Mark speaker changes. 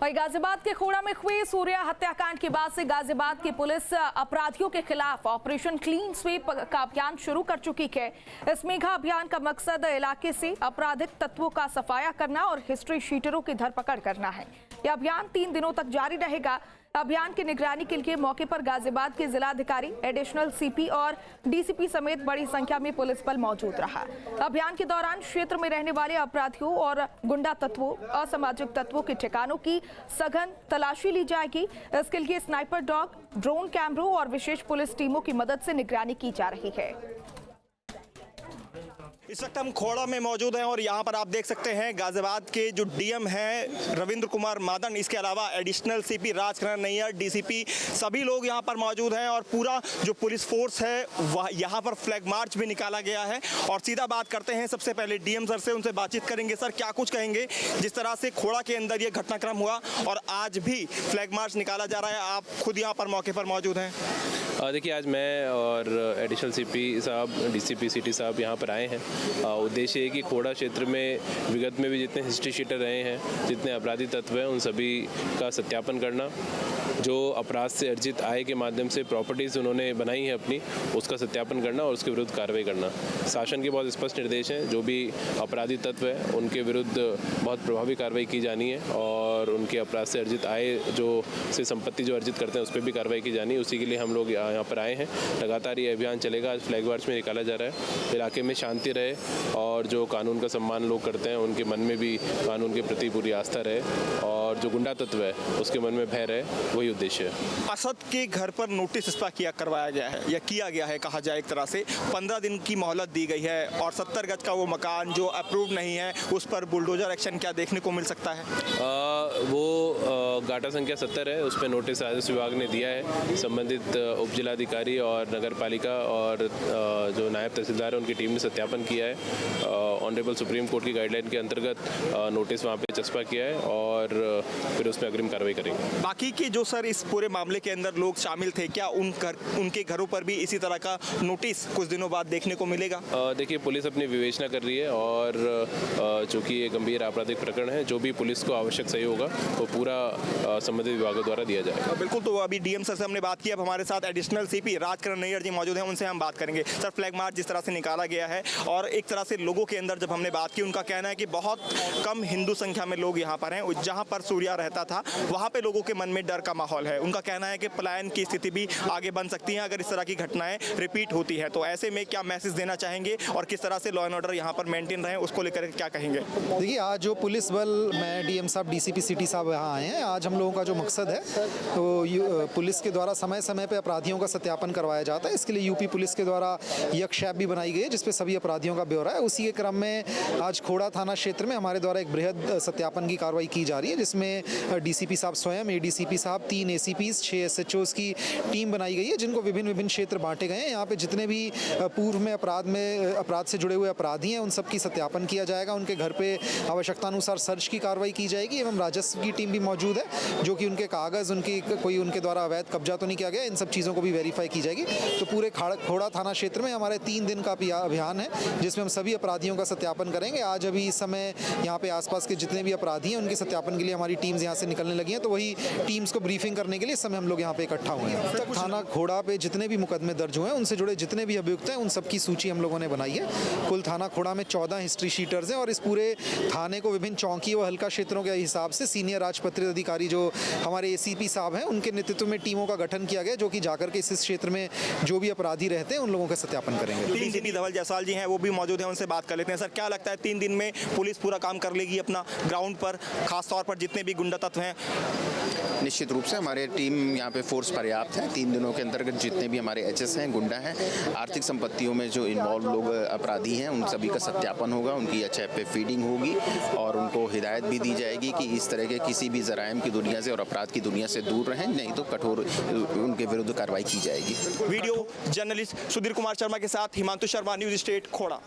Speaker 1: वहीं गाजियाबाद के खोड़ा में हुए सूर्या हत्याकांड के बाद से गाजियाबाद की पुलिस अपराधियों के खिलाफ ऑपरेशन क्लीन स्वीप का अभियान शुरू कर चुकी है। इस मेगा अभियान का मकसद इलाके से आपराधिक तत्वों का सफाया करना और हिस्ट्री शीटरों की धरपकड़ करना है। यह अभियान 3 दिनों तक जारी रहेगा। अभियान की निगरानी के लिए मौके पर गाजियाबाद के जिलाधिकारी, एडिशनल सीपी और डीसीपी समेत बड़ी संख्या में पुलिस बल मौजूद रहा। अभियान के दौरान क्षेत्र में रहने वाले अपराधियों और गुंडा तत्वों, असामाजिक तत्वों के ठिकानों की सघन तलाशी ली जाएगी। इसके लिए स्नाइपर डॉग, ड्रोन कैमरों और विशेष पुलिस टीमों की मदद से निगरानी की जा रही है।
Speaker 2: इस वक्त हम खोड़ा में मौजूद हैं और यहाँ पर आप देख सकते हैं गाजियाबाद के जो डीएम हैं रविंद्र कुमार मादन, इसके अलावा additional CP Rajkiran Nayyar, DCP, सभी लोग यहाँ पर मौजूद हैं और पूरा जो पुलिस फोर्स है वह यहाँ पर फ्लैग मार्च भी निकाला गया है। और सीधा बात करते हैं सबसे पहले डीएम सर से, उनसे बातचीत करेंगे। सर, क्या कुछ कहेंगे जिस तरह से खोड़ा के अंदर ये घटनाक्रम हुआ और आज भी फ्लैग मार्च निकाला जा रहा है, आप खुद यहाँ पर मौके पर मौजूद हैं?
Speaker 3: देखिए, आज मैं और एडिशनल सीपी साहब, डीसीपी सिटी साहब यहाँ पर आए हैं। उद्देश्य है कि खोड़ा क्षेत्र में विगत में भी जितने हिस्ट्री शीटर रहे हैं, जितने अपराधी तत्व हैं, उन सभी का सत्यापन करना। जो अपराध से अर्जित आय के माध्यम से प्रॉपर्टीज़ उन्होंने बनाई है अपनी, उसका सत्यापन करना और उसके विरुद्ध कार्रवाई करना। शासन के बहुत स्पष्ट निर्देश हैं, जो भी अपराधी तत्व है उनके विरुद्ध बहुत प्रभावी कार्रवाई की जानी है और उनके अपराध से अर्जित आय से संपत्ति जो अर्जित करते हैं उस पर भी कार्रवाई की जानी है। उसी के लिए हम लोग यहाँ पर आए हैं। लगातार ये अभियान चलेगा। आज फ्लैग मार्च में निकाला जा रहा है। इलाके में शांति रहे और जो कानून का सम्मान लोग करते हैं उनके मन में भी कानून के प्रति पूरी आस्था रहे और जो गुंडा तत्व है उसके मन में भय रहे, वही उद्देश्य है।
Speaker 2: असद के घर पर नोटिस इस पर करवाया गया है या किया गया है, कहा जाए एक तरह से 15 दिन की मोहलत दी गई है और 70 गज का वो मकान जो अप्रूव नहीं है उस पर बुलडोजर एक्शन क्या देखने को मिल सकता है?
Speaker 3: वो गाटा संख्या 70 है, उस पर नोटिस राजस्व विभाग ने दिया है। संबंधित उप जिलाधिकारी और नगर पालिका और जो नायब तहसीलदार है उनकी टीम ने सत्यापन किया है। ऑनरेबल सुप्रीम कोर्ट की गाइडलाइन के अंतर्गत नोटिस वहाँ पे चस्पा किया है और फिर उसमें अग्रिम कार्रवाई करेंगे।
Speaker 2: बाकी के जो सर इस पूरे मामले के अंदर लोग शामिल थे, क्या उनके घरों पर भी इसी तरह का नोटिस कुछ दिनों बाद देखने को मिलेगा?
Speaker 3: देखिए, पुलिस अपनी विवेचना कर रही है और चूँकि ये गंभीर आपराधिक प्रकरण है, जो भी पुलिस को आवश्यक सही होगा वो पूरा संबंधित विभागों द्वारा दिया जाएगा।
Speaker 2: बिल्कुल। तो अभी डीएम सर से हमने बात की, अब हमारे साथ एडिशनल सीपी राजकिरण नैयर जी मौजूद हैं, उनसे हम बात करेंगे। सर, फ्लैग मार्च जिस तरह से निकाला गया है और एक तरह से लोगों के अंदर जब हमने बात की, उनका कहना है कि बहुत कम हिंदू संख्या में लोग यहाँ पर हैं। जहाँ पर सूर्या रहता था वहाँ पे लोगों के मन में डर का माहौल है। उनका कहना है कि पलायन की स्थिति भी आगे बन सकती है अगर इस तरह की घटनाएं रिपीट होती है। तो ऐसे में क्या मैसेज देना चाहेंगे और किस तरह से लॉ एंड ऑर्डर यहाँ पर मेंटेन रहे, उसको लेकर क्या कहेंगे?
Speaker 4: देखिए, आज जो पुलिस बल, मैं डीएम साहब, डीसीपी सिटी साहब यहाँ आए हैं। आज हम लोगों का जो मकसद है तो पुलिस के द्वारा समय समय पर अपराधियों का सत्यापन करवाया जाता है। इसके लिए यूपी पुलिस के द्वारा यक्ष ऐप भी बनाई गई है जिसपे सभी अपराधियों का ब्यौरा है। उसी के क्रम में आज खोड़ा थाना क्षेत्र में हमारे द्वारा एक बृहद सत्यापन की कार्रवाई की जा रही है, जिसमें डीसीपी साहब स्वयं, एडीसीपी साहब, 3 एसीपीज, 6 एसएचओज की टीम बनाई गई है जिनको विभिन्न क्षेत्र बांटे गए हैं। यहाँ पे जितने भी पूर्व में अपराध से जुड़े हुए अपराधी हैं उन सब की सत्यापन किया जाएगा। उनके घर पे आवश्यकतानुसार सर्च की कार्रवाई की जाएगी एवं राजस्व की टीम भी मौजूद है जो कि उनके कागज़, कोई उनके द्वारा अवैध कब्जा तो नहीं किया गया, इन सब चीज़ों को भी वेरीफाई की जाएगी। तो पूरे खोड़ा थाना क्षेत्र में हमारे 3 दिन का अभियान है जिसमें हम सभी अपराधियों का सत्यापन करेंगे। आज अभी इस समय यहाँ पे आसपास के जितने भी अपराधी हैं उनके सत्यापन के लिए हमारी टीम्स यहाँ से निकलने लगी हैं। तो वही टीम्स को ब्रीफिंग करने के लिए इस समय हम लोग यहाँ पे इकट्ठा हुए हैं। तक थाना खोड़ा पे जितने भी मुकदमे दर्ज हुए हैं उनसे जुड़े जितने भी अभियुक्त हैं उन सबकी सूची हम लोगों ने बनाई है। कुल थाना खोड़ा में 14 हिस्ट्री शीटर्स हैं और इस पूरे थाने को विभिन्न चौकी व हल्का क्षेत्रों के हिसाब से सीनियर राजपत्रित अधिकारी जो हमारे एसीपी साहब हैं उनके नेतृत्व में टीमों का गठन किया गया जो कि जाकर के इस क्षेत्र में जो भी अपराधी रहते हैं उन लोगों का सत्यापन करेंगे।
Speaker 2: डीसीपी धवल जायसवाल जी हैं, वो भी मौजूद हैं, उनसे बात कर लेते हैं। सर, क्या लगता है 3 दिन में पुलिस पूरा काम कर लेगी अपना ग्राउंड पर, खासतौर पर जितने भी गुंडा तत्व हैं?
Speaker 5: निश्चित रूप से हमारे टीम यहाँ पे फोर्स पर्याप्त है। 3 दिनों के अंतर्गत जितने भी हमारे एचएस हैं, गुंडा हैं, आर्थिक संपत्तियों में जो इन्वॉल्व लोग अपराधी हैं उन सभी का सत्यापन होगा, उनकी एचएफ पे फीडिंग होगी और उनको हिदायत भी दी जाएगी कि इस तरह के किसी भी जराइम की दुनिया से और अपराध की दुनिया से दूर रहें, नहीं तो कठोर उनके विरुद्ध कार्रवाई की जाएगी।
Speaker 2: वीडियो जर्नलिस्ट सुधीर कुमार शर्मा के साथ हिमांशु शर्मा, न्यूज़ स्टेट, खोड़ा।